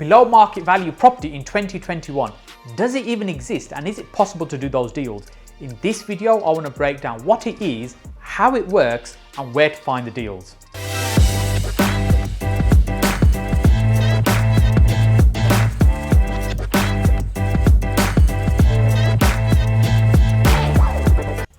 Below market value property in 2021. Does it even exist, and is it possible to do those deals? In this video, I want to break down what it is, how it works, and where to find the deals.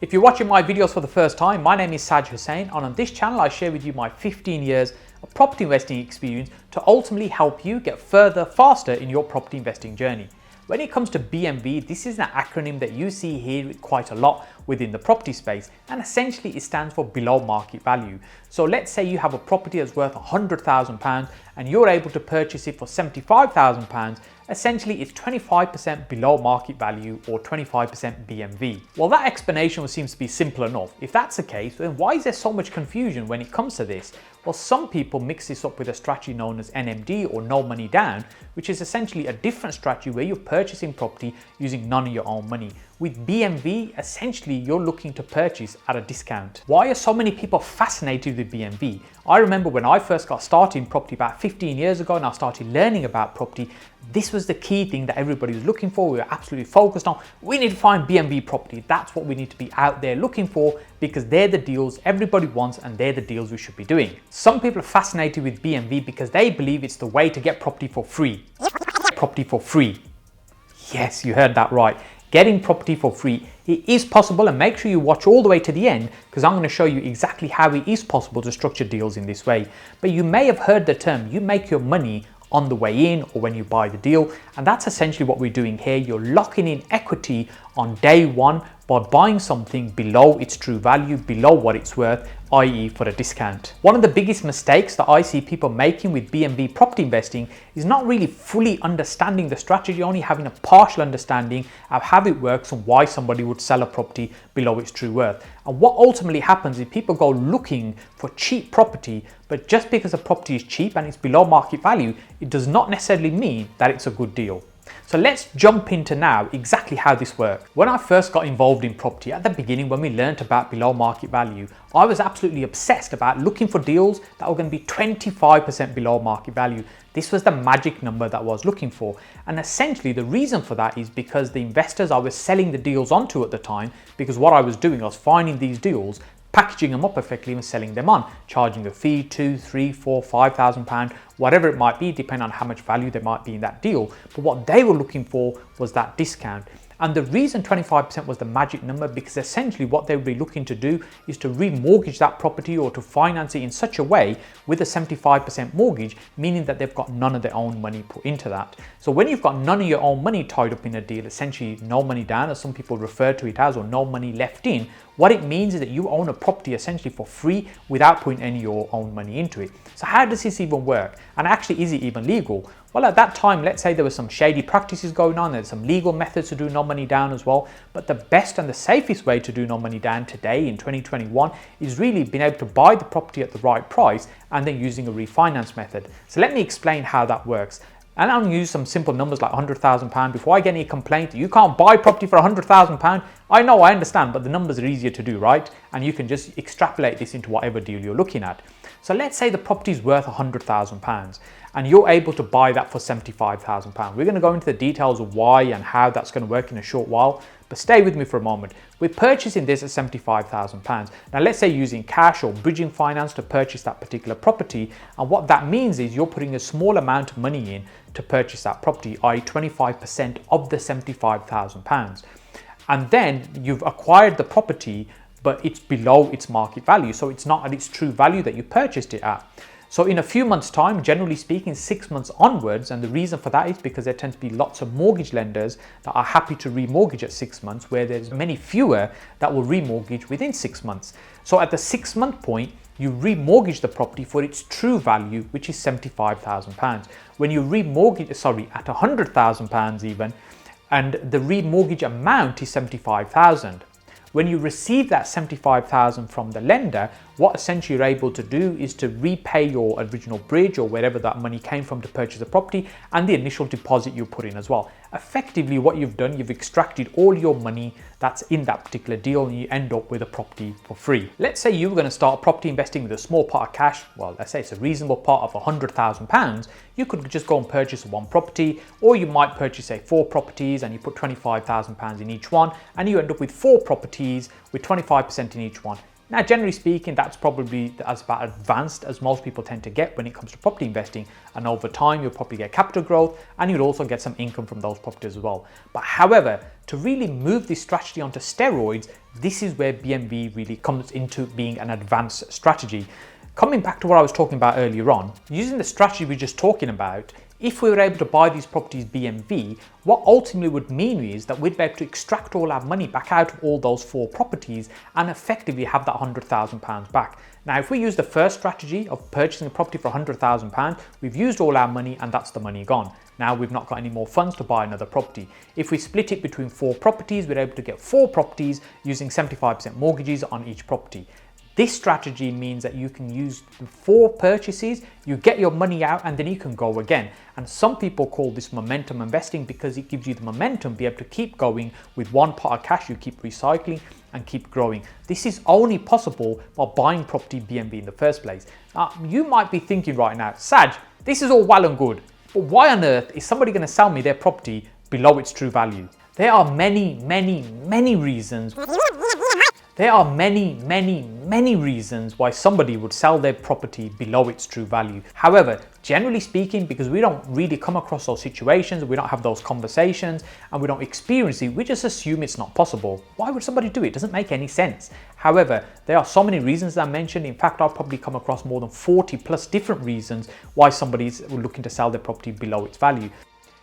If you're watching my videos for the first time, my name is Hussain, and on this channel I share with you my 15 years of property investing experience to ultimately help you get further faster in your property investing journey. When it comes to BMV, this is an acronym that you see here quite a lot within the property space, and essentially it stands for below market value. So let's say you have a property that's worth £100,000 and you're able to purchase it for £75,000. Essentially, it's 25% below market value, or 25% BMV. Well, that explanation seems to be simple enough. If that's the case, then why is there so much confusion when it comes to this? Well, some people mix this up with a strategy known as NMD, or no money down, which is essentially a different strategy where you're purchasing property using none of your own money. With BMV, essentially you're looking to purchase at a discount. Why are so many people fascinated with BMV? I remember when I first got started in property about 15 years ago and I started learning about property, this was the key thing that everybody was looking for. We were absolutely focused on, we need to find BMV property. That's what we need to be out there looking for, because they're the deals everybody wants and they're the deals we should be doing. Some people are fascinated with BMV because they believe it's the way to get property for free. Property for free. Yes, you heard that right. Getting property for free. It is possible, and make sure you watch all the way to the end because I'm going to show you exactly how it is possible to structure deals in this way. But you may have heard the term, you make your money on the way in or when you buy the deal, and that's essentially what we're doing here. You're locking in equity on day one by buying something below its true value, below what it's worth, i.e. for a discount. One of the biggest mistakes that I see people making with BMV property investing is not really fully understanding the strategy, only having a partial understanding of how it works and why somebody would sell a property below its true worth. And what ultimately happens is people go looking for cheap property, but just because a property is cheap and it's below market value, it does not necessarily mean that it's a good deal. So let's jump into now exactly how this works. When I first got involved in property at the beginning, when we learned about below market value, I was absolutely obsessed about looking for deals that were going to be 25% below market value. This was the magic number that I was looking for. And essentially the reason for that is because the investors I was selling the deals onto at the time, because what I was doing, I was finding these deals, packaging them up effectively and selling them on, charging a fee, £2,000, £3,000, £4,000, £5,000, whatever it might be, depending on how much value there might be in that deal. But what they were looking for was that discount. And the reason 25% was the magic number, because essentially what they would be looking to do is to remortgage that property or to finance it in such a way with a 75% mortgage, meaning that they've got none of their own money put into that. So when you've got none of your own money tied up in a deal, essentially no money down, as some people refer to it as, or no money left in, what it means is that you own a property essentially for free without putting any of your own money into it. So how does this even work? And actually, is it even legal? Well, at that time, let's say there were some shady practices going on, there's some legal methods to do no money down as well, but the best and the safest way to do no money down today in 2021 is really being able to buy the property at the right price and then using a refinance method. So let me explain how that works. And I'm going to use some simple numbers like £100,000 before I get any complaint. You can't buy property for £100,000. I know, I understand, but the numbers are easier to do, right? And you can just extrapolate this into whatever deal you're looking at. So let's say the property is worth £100,000 and you're able to buy that for £75,000. We're going to go into the details of why and how that's going to work in a short while, but stay with me for a moment. We're purchasing this at £75,000. Now let's say using cash or bridging finance to purchase that particular property, and what that means is you're putting a small amount of money in to purchase that property, i.e. 25% of the £75,000. And then you've acquired the property, but it's below its market value, so it's not at its true value that you purchased it at. So in a few months' time, generally speaking, 6 months onwards, and the reason for that is because there tend to be lots of mortgage lenders that are happy to remortgage at 6 months, where there's many fewer that will remortgage within 6 months. So at the 6 month point, you remortgage the property for its true value, which is £75,000. When you remortgage, at £100,000 even, and the remortgage amount is £75,000. When you receive that $75,000 from the lender, what essentially you're able to do is to repay your original bridge or wherever that money came from to purchase the property, and the initial deposit you put in as well. effectively what you've done, you've extracted all your money that's in that particular deal and you end up with a property for free. Let's say you were going to start property investing with a small part of cash. Well, let's say it's a reasonable part of £100,000. You could just go and purchase one property, or you might purchase, say, 4 properties and you put £25,000 in each one, and you end up with 4 properties with 25% in each one. Now, generally speaking, that's probably as about advanced as most people tend to get when it comes to property investing. And over time, you'll probably get capital growth and you'll also get some income from those properties as well. But however, to really move this strategy onto steroids, this is where BMV really comes into being an advanced strategy. Coming back to what I was talking about earlier on, using the strategy we're just talking about, if we were able to buy these properties BMV, what ultimately would mean is that we'd be able to extract all our money back out of all those 4 properties and effectively have that £100,000 back. Now, if we use the first strategy of purchasing a property for £100,000, we've used all our money and that's the money gone. Now we've not got any more funds to buy another property. If we split it between 4 properties, we're able to get 4 properties using 75% mortgages on each property. This strategy means that you can use 4 purchases, you get your money out and then you can go again. And some people call this momentum investing because it gives you the momentum to be able to keep going with one pot of cash, you keep recycling and keep growing. This is only possible by buying property BMV in the first place. Now, you might be thinking right now, Saj, this is all well and good, but why on earth is somebody going to sell me their property below its true value? There are many reasons. There are many reasons why somebody would sell their property below its true value. However, generally speaking, because we don't really come across those situations, we don't have those conversations, and we don't experience it, we just assume it's not possible. Why would somebody do it? It doesn't make any sense. However, there are so many reasons I mentioned. In fact, I've probably come across more than 40 plus different reasons why somebody's looking to sell their property below its value.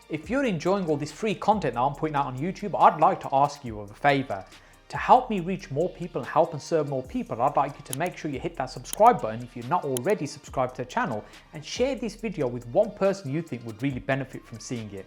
If you're enjoying all this free content that I'm putting out on YouTube, I'd like to ask you of a favor. To help me reach more people and help and serve more people, I'd like you to make sure you hit that subscribe button if you're not already subscribed to the channel, and share this video with one person you think would really benefit from seeing it.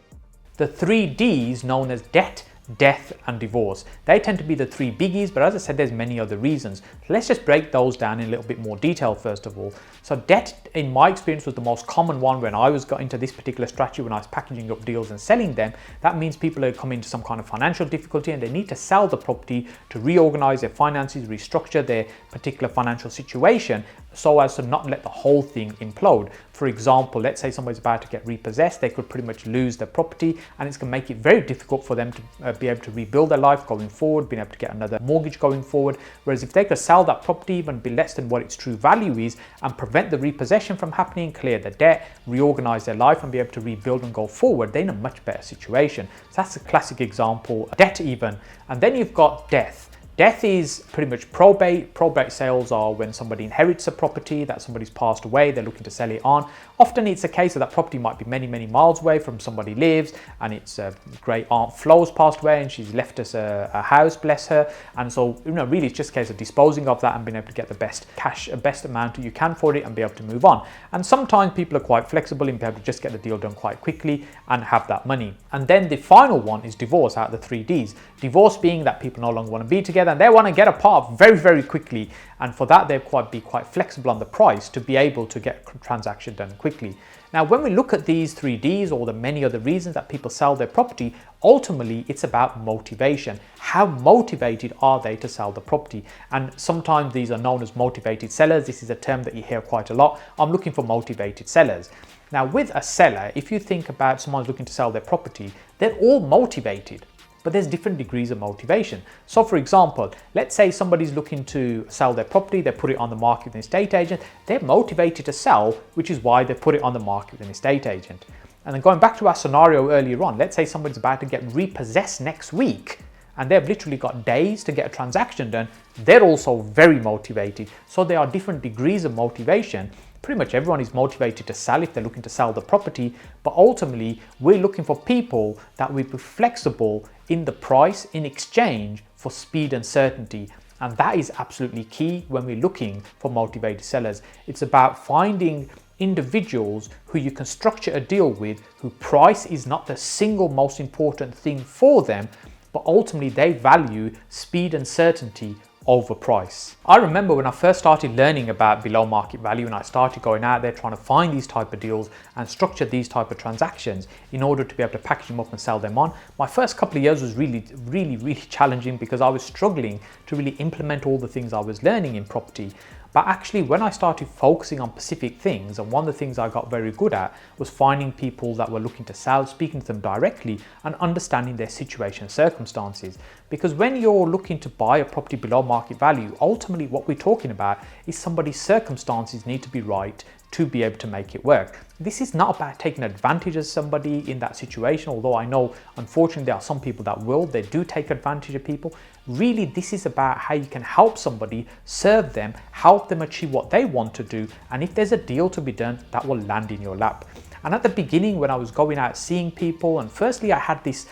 The 3 Ds, known as debt, death and divorce. They tend to be the 3 biggies, but as I said, there's many other reasons. Let's just break those down in a little bit more detail first of all. So debt, in my experience, was the most common one when I got into this particular strategy, when I was packaging up deals and selling them. That means people are coming into some kind of financial difficulty and they need to sell the property to reorganize their finances, restructure their particular financial situation so as to not let the whole thing implode. For example, let's say somebody's about to get repossessed, they could pretty much lose their property and it's going to make it very difficult for them to be able to rebuild their life going forward, being able to get another mortgage going forward. Whereas if they could sell that property even be less than what its true value is and prevent the repossession from happening, clear the debt, reorganize their life and be able to rebuild and go forward, they're in a much better situation. So that's a classic example, debt even. And then you've got death. Death is pretty much probate. Probate sales are when somebody inherits a property that somebody's passed away, they're looking to sell it on. Often it's a case of that property might be many miles away from somebody lives, and it's great aunt Flo's passed away and she's left us a house, bless her. And so, really it's just a case of disposing of that and being able to get the best cash, best amount you can for it and be able to move on. And sometimes people are quite flexible and be able to just get the deal done quite quickly and have that money. And then the final one is divorce, out of the 3 Ds. Divorce being that people no longer want to be together and they want to get apart very quickly, and for that they'll be quite flexible on the price to be able to get a transaction done quickly. Now, when we look at these 3 Ds or the many other reasons that people sell their property, ultimately it's about motivation. How motivated are they to sell the property? And sometimes these are known as motivated sellers. This is a term that you hear quite a lot. I'm looking for motivated sellers. Now, with a seller, if you think about someone looking to sell their property, they're all motivated, but there's different degrees of motivation. So for example, let's say somebody's looking to sell their property, they put it on the market with an estate agent, they're motivated to sell, which is why they put it on the market with an estate agent. And then going back to our scenario earlier on, let's say somebody's about to get repossessed next week and they've literally got days to get a transaction done, they're also very motivated. So there are different degrees of motivation. Pretty much everyone is motivated to sell if they're looking to sell the property, but ultimately we're looking for people that will be flexible in the price in exchange for speed and certainty. And that is absolutely key when we're looking for motivated sellers. It's about finding individuals who you can structure a deal with, who price is not the single most important thing for them, but ultimately they value speed and certainty over price. I remember when I first started learning about below market value and I started going out there trying to find these type of deals and structure these type of transactions in order to be able to package them up and sell them on. My first couple of years was really challenging because I was struggling to really implement all the things I was learning in property. But actually, when I started focusing on specific things, and one of the things I got very good at was finding people that were looking to sell, speaking to them directly and understanding their situation and circumstances. Because when you're looking to buy a property below market value, ultimately what we're talking about is somebody's circumstances need to be right to be able to make it work. This is not about taking advantage of somebody in that situation, although I know unfortunately there are some people that will, they do take advantage of people. Really, this is about how you can help somebody, serve them, help them achieve what they want to do, and if there's a deal to be done, that will land in your lap. And at the beginning, when I was going out seeing people, and firstly I had these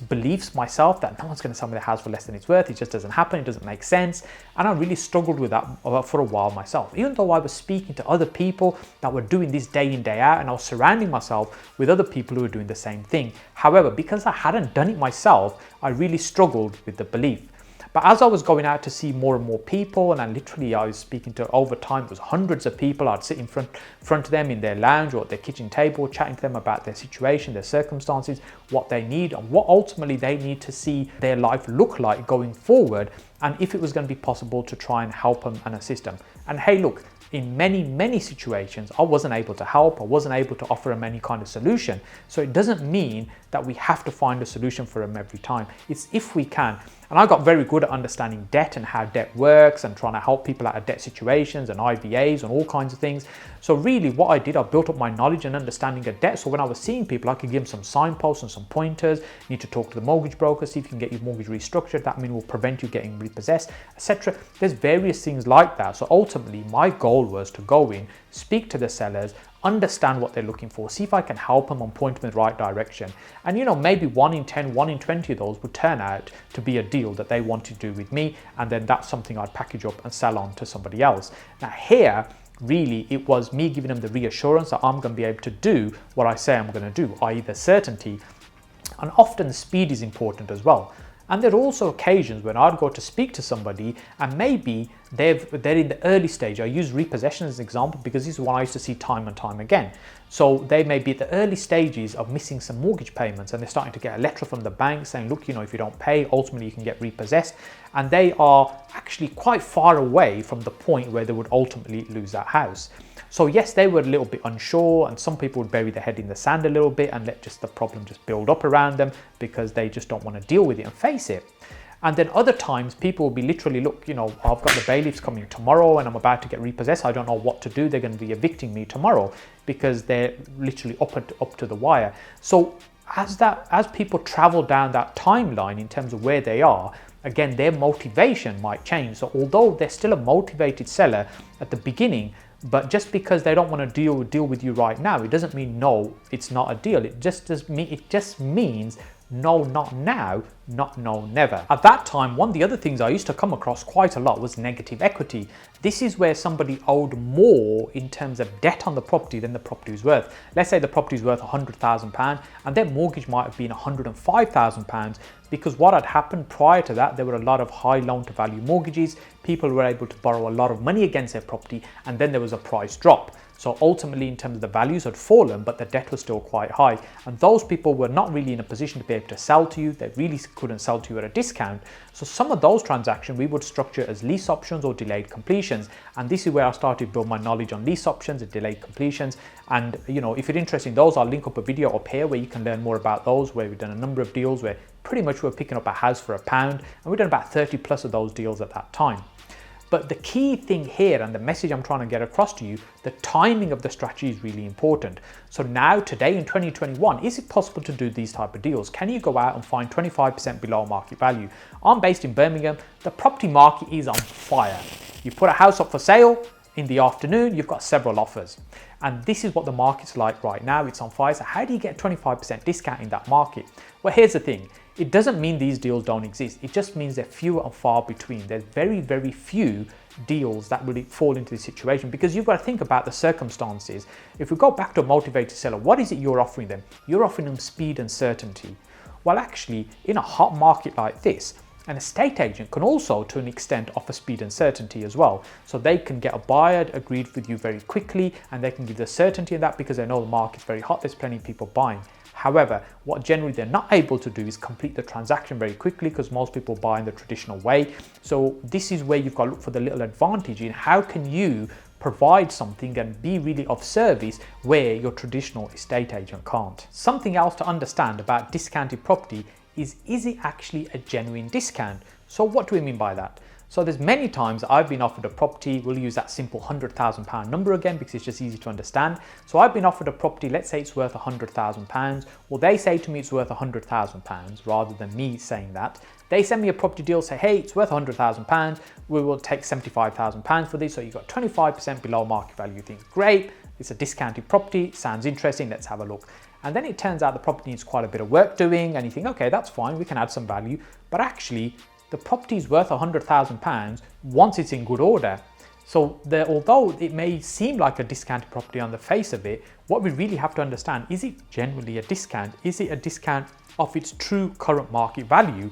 beliefs myself that no one's going to sell me the house for less than it's worth. It just doesn't happen. It doesn't make sense. And I really struggled with that for a while myself. Even though I was speaking to other people that were doing this day in, day out, and I was surrounding myself with other people who were doing the same thing. However, because I hadn't done it myself, I really struggled with the belief. But as I was going out to see more and more people, and I was speaking to, over time, it was hundreds of people. I'd sit in front of them in their lounge or at their kitchen table, chatting to them about their situation, their circumstances, what they need, and what ultimately they need to see their life look like going forward, and if it was going to be possible to try and help them and assist them. And hey, look, in many situations, I wasn't able to help. I wasn't able to offer them any kind of solution. So it doesn't mean that we have to find a solution for them every time. It's if we can. And I got very good at understanding debt and how debt works and trying to help people out of debt situations and IVAs and all kinds of things. So really what I did, I built up my knowledge and understanding of debt. So when I was seeing people, I could give them some signposts and some pointers. You need to talk to the mortgage broker, see if you can get your mortgage restructured. That will prevent you getting repossessed, etc. There's various things like that. So ultimately my goal was to go in, speak to the sellers, understand what they're looking for, see if I can help them and point them in the right direction. And maybe 1 in 10, 1 in 20 of those would turn out to be a deal that they want to do with me, and then that's something I'd package up and sell on to somebody else. Now here, really, it was me giving them the reassurance that I'm going to be able to do what I say I'm going to do, i.e. the certainty. And often speed is important as well. And there are also occasions when I'd go to speak to somebody and maybe they're in the early stage. I use repossession as an example because this is one I used to see time and time again. So they may be at the early stages of missing some mortgage payments and they're starting to get a letter from the bank saying, look, if you don't pay, ultimately you can get repossessed. And they are actually quite far away from the point where they would ultimately lose that house. So yes, they were a little bit unsure, and some people would bury their head in the sand a little bit and let the problem just build up around them because they just don't want to deal with it and face it. And then other times people will be literally, look, I've got the bailiffs coming tomorrow and I'm about to get repossessed. I don't know what to do. They're going to be evicting me tomorrow because they're literally up to the wire. So as people travel down that timeline in terms of where they are, again, their motivation might change. So although they're still a motivated seller at the beginning, but just because they don't want to deal with you right now, it doesn't mean no, it's not a deal. It just means no, not now, not no, never. At that time, one of the other things I used to come across quite a lot was negative equity. This is where somebody owed more in terms of debt on the property than the property was worth. Let's say the property is worth £100,000 and their mortgage might have been £105,000, because what had happened prior to that, there were a lot of high loan to value mortgages. People were able to borrow a lot of money against their property, and then there was a price drop. So ultimately, in terms of the values had fallen, but the debt was still quite high. And those people were not really in a position to be able to sell to you. They really couldn't sell to you at a discount. So some of those transactions we would structure as lease options or delayed completions. And this is where I started to build my knowledge on lease options and delayed completions. And if you're interested in those, I'll link up a video up here where you can learn more about those, where we've done a number of deals where pretty much we're picking up a house for £1, and we've done about 30 plus of those deals at that time. But the key thing here, and the message I'm trying to get across to you, the timing of the strategy is really important. So now, today in 2021, is it possible to do these type of deals? Can you go out and find 25% below market value? I'm based in Birmingham. The property market is on fire. You put a house up for sale, in the afternoon, you've got several offers. And this is what the market's like right now. It's on fire. So how do you get 25% discount in that market? Well, here's the thing. It doesn't mean these deals don't exist. It just means they're fewer and far between. There's very, very few deals that really fall into this situation, because you've got to think about the circumstances. If we go back to a motivated seller, what is it you're offering them? You're offering them speed and certainty. Well, actually, in a hot market like this, An estate agent can also, to an extent, offer speed and certainty as well. So they can get a buyer agreed with you very quickly, and they can give the certainty in that because they know the market's very hot, there's plenty of people buying. However, what generally they're not able to do is complete the transaction very quickly because most people buy in the traditional way. So this is where you've got to look for the little advantage in how can you provide something and be really of service where your traditional estate agent can't. Something else to understand about discounted property is it actually a genuine discount? So what do we mean by that? So there's many times I've been offered a property, we'll use that simple £100,000 number again because it's just easy to understand. So I've been offered a property, let's say it's worth £100,000. Well, they say to me it's worth £100,000 rather than me saying that. They send me a property deal, say, hey, it's worth £100,000. We will take £75,000 for this. So you've got 25% below market value. You think, great, it's a discounted property, sounds interesting, let's have a look. And then it turns out the property needs quite a bit of work doing and you think, okay, that's fine, we can add some value. But actually, the property is worth £100,000 once it's in good order. So although it may seem like a discounted property on the face of it, what we really have to understand, is it genuinely a discount? Is it a discount of its true current market value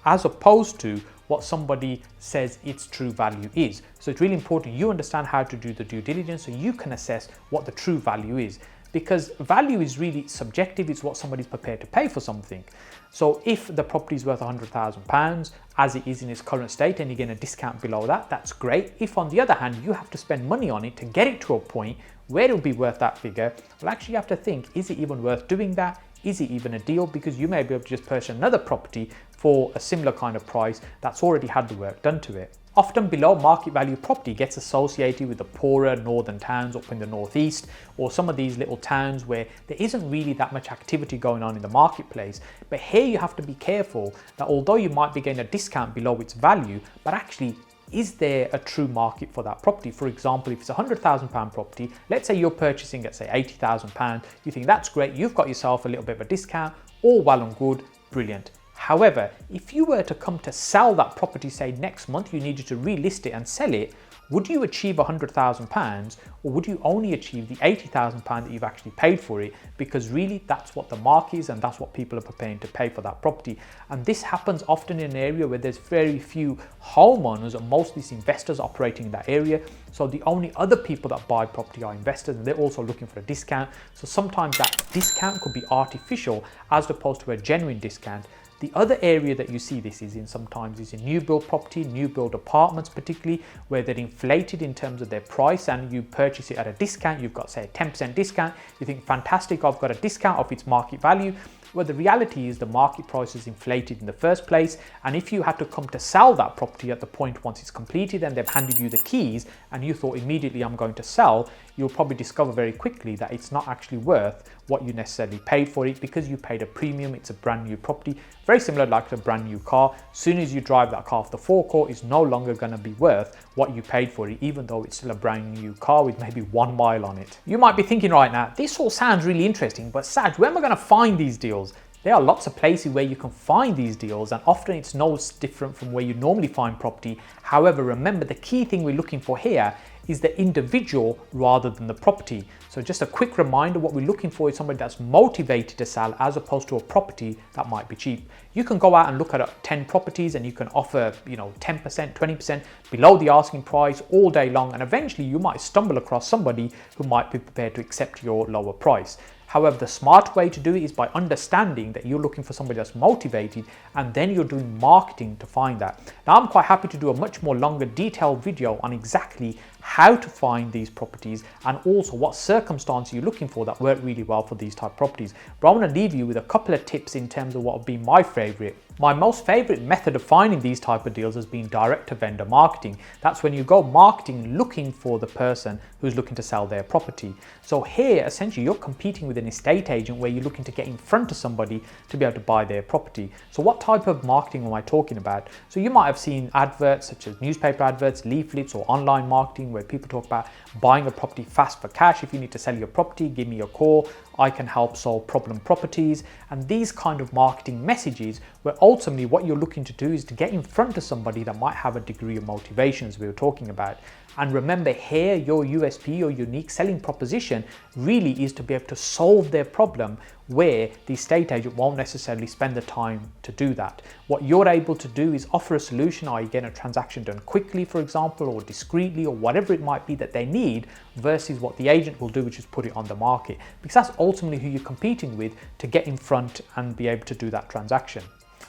as opposed to what somebody says its true value is? So it's really important you understand how to do the due diligence so you can assess what the true value is. Because value is really subjective, it's what somebody's prepared to pay for something. So if the property is worth £100,000 as it is in its current state and you get a discount below that, that's great. If on the other hand, you have to spend money on it to get it to a point where it'll be worth that figure, well, actually you have to think, is it even worth doing that? Is it even a deal? Because you may be able to just purchase another property for a similar kind of price that's already had the work done to it. Often below market value property gets associated with the poorer northern towns up in the northeast or some of these little towns where there isn't really that much activity going on in the marketplace. But here you have to be careful that although you might be getting a discount below its value, but actually is there a true market for that property? For example, if it's a £100,000 property, let's say you're purchasing at say £80,000, you think that's great, you've got yourself a little bit of a discount, all well and good, brilliant. However, if you were to come to sell that property, say next month, you needed to relist it and sell it, would you achieve £100,000 or would you only achieve the £80,000 that you've actually paid for it? Because really that's what the market is and that's what people are preparing to pay for that property. And this happens often in an area where there's very few homeowners and most of these investors operating in that area. So the only other people that buy property are investors and they're also looking for a discount. So sometimes that discount could be artificial as opposed to a genuine discount. The other area that you see this is in sometimes is in new build property, new build apartments particularly, where they're inflated in terms of their price and you purchase it at a discount. You've got say a 10% discount. You think fantastic, I've got a discount of its market value. Well, the reality is the market price is inflated in the first place. And if you had to come to sell that property at the point once it's completed and they've handed you the keys and you thought immediately I'm going to sell, you'll probably discover very quickly that it's not actually worth what you necessarily paid for it because you paid a premium. It's a brand new property, very similar like a brand new car. As soon as you drive that car off the forecourt, it's no longer going to be worth what you paid for it, even though it's still a brand new car with maybe 1 mile on it. You might be thinking right now, this all sounds really interesting, but Saj, where am I going to find these deals? There are lots of places where you can find these deals and often it's no different from where you normally find property. However, remember the key thing we're looking for here is the individual rather than the property. So just a quick reminder, what we're looking for is somebody that's motivated to sell as opposed to a property that might be cheap. You can go out and look at 10 properties and you can offer 10%, 20% below the asking price all day long, and eventually you might stumble across somebody who might be prepared to accept your lower price. However, the smart way to do it is by understanding that you're looking for somebody that's motivated and then you're doing marketing to find that. Now, I'm quite happy to do a much more longer detailed video on exactly how to find these properties and also what circumstances you're looking for that work really well for these type of properties. But I want to leave you with a couple of tips in terms of what would be my favorite. My most favorite method of finding these type of deals has been direct to vendor marketing. That's when you go marketing looking for the person who's looking to sell their property. So here, essentially, you're competing with an estate agent where you're looking to get in front of somebody to be able to buy their property. So what type of marketing am I talking about? So you might have seen adverts such as newspaper adverts, leaflets, or online marketing where people talk about buying a property fast for cash. If you need to sell your property, give me a call. I can help solve problem properties, and these kind of marketing messages where ultimately what you're looking to do is to get in front of somebody that might have a degree of motivation, as we were talking about. And remember here, your USP, your unique selling proposition, really is to be able to solve their problem where the estate agent won't necessarily spend the time to do that. What you're able to do is offer a solution, i.e. get a transaction done quickly, for example, or discreetly, or whatever it might be that they need, versus what the agent will do, which is put it on the market, because that's ultimately who you're competing with to get in front and be able to do that transaction.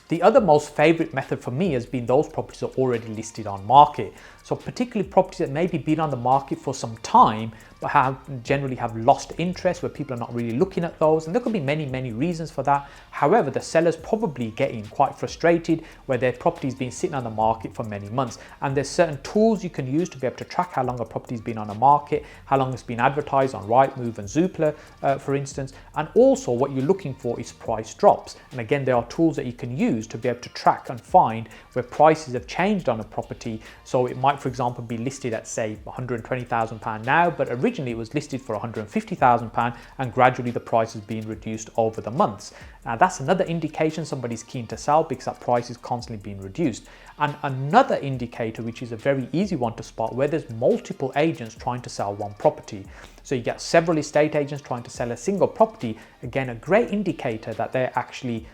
The other most favorite method for me has been those properties that are already listed on market. So particularly properties that maybe been on the market for some time, but generally have lost interest, where people are not really looking at those. And there could be many reasons for that. However, the seller's probably getting quite frustrated where their property's been sitting on the market for many months. And there's certain tools you can use to be able to track how long a property's been on the market, how long it's been advertised on Rightmove and Zoopla, for instance. And also what you're looking for is price drops. And again, there are tools that you can use to be able to track and find where prices have changed on a property. So it might, for example, be listed at say £120,000 now, but originally it was listed for £150,000, and gradually the price has been reduced over the months. Now that's another indication somebody's keen to sell, because that price is constantly being reduced. And another indicator, which is a very easy one to spot, where there's multiple agents trying to sell one property. So you get several estate agents trying to sell a single property. Again, a great indicator that they're actually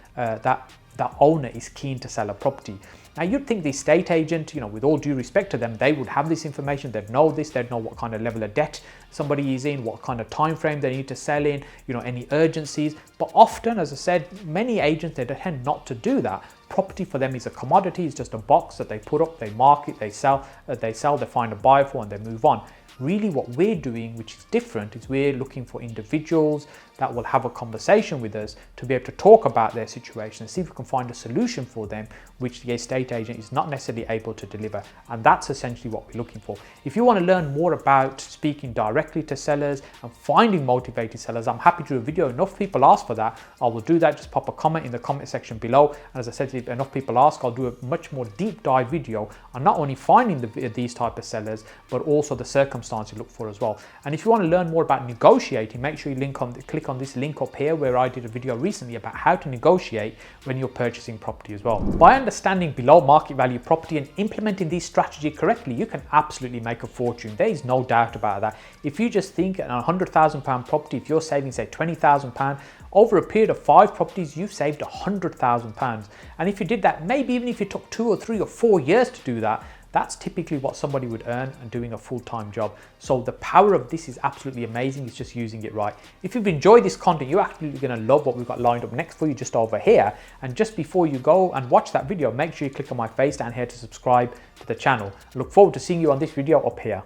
that owner is keen to sell a property. Now you'd think the estate agent, with all due respect to them, they would have this information, they'd know this, they'd know what kind of level of debt somebody is in, what kind of time frame they need to sell in, any urgencies. But often, as I said, many agents, they tend not to do that. Property for them is a commodity, it's just a box that they put up, they market, they sell, they find a buyer for, and they move on. Really what we're doing, which is different, is we're looking for individuals that will have a conversation with us to be able to talk about their situation and see if we can find a solution for them, which the estate agent is not necessarily able to deliver. And that's essentially what we're looking for. If you want to learn more about speaking directly to sellers and finding motivated sellers, I'm happy to do a video. Enough people ask for that, I will do that. Just pop a comment in the comment section below. And as I said, if enough people ask, I'll do a much more deep dive video on not only finding these type of sellers, but also the circumstances you look for as well. And if you want to learn more about negotiating, make sure you click on this link up here, where I did a video recently about how to negotiate when you're purchasing property as well. By understanding below market value property and implementing these strategies correctly, you can absolutely make a fortune. There is no doubt about that. If you just think on a £100,000 property, if you're saving say £20,000, over a period of 5 properties, you've saved £100,000. And if you did that, maybe even if it took 2 or 3 or 4 years to do that, that's typically what somebody would earn and doing a full-time job. So the power of this is absolutely amazing. It's just using it right. If you've enjoyed this content, you're actually going to love what we've got lined up next for you just over here. And just before you go and watch that video, make sure you click on my face down here to subscribe to the channel. I look forward to seeing you on this video up here.